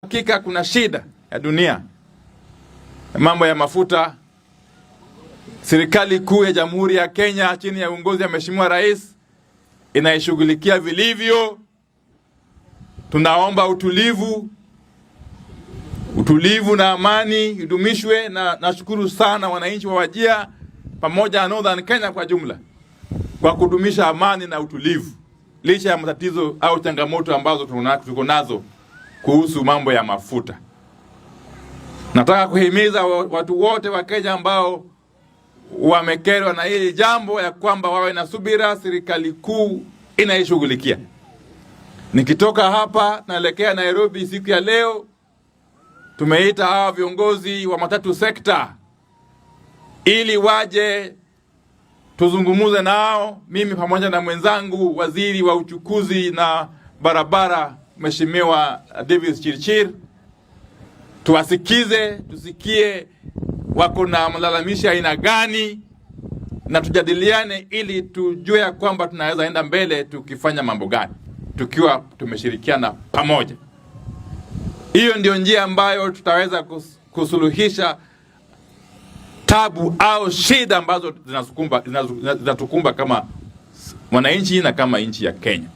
Hakika kuna shida ya dunia, mambo ya mafuta. Serikali kuu ya Jamhuri ya Kenya chini ya uongozi wa Mheshimiwa Rais inaishughulikia vilivyo. Tunaomba utulivu na amani idumishwe, na nashukuru sana wananchi wa Wajir pamoja na Northern Kenya kwa jumla kwa kudumisha amani na utulivu licha ya matatizo au changamoto ambazo tuko nazo kuhusu mambo ya mafuta. Nataka kuhimiza watu wote wa Kenya ambao wamekerwa na hili jambo ya kwamba wawe na subira, serikali kuu inaishughulikia. Nikitoka hapa naelekea Nairobi siku ya leo, tumeita hawa viongozi wa matatu sekta ili waje tuzungumuze nao, mimi pamoja na mwenzangu waziri wa uchukuzi na barabara Mheshimiwa Davis Chirchir, tuwasikize, tusikie wako na malalamishi aina gani na tujadiliane ili tujue kwamba tunaweza enda mbele tukifanya mambo gani tukiwa tumeshirikiana pamoja. Hiyo ndio njia ambayo tutaweza kusuluhisha tabu au shida ambazo zinatukumba kama wananchi na kama nchi ya Kenya.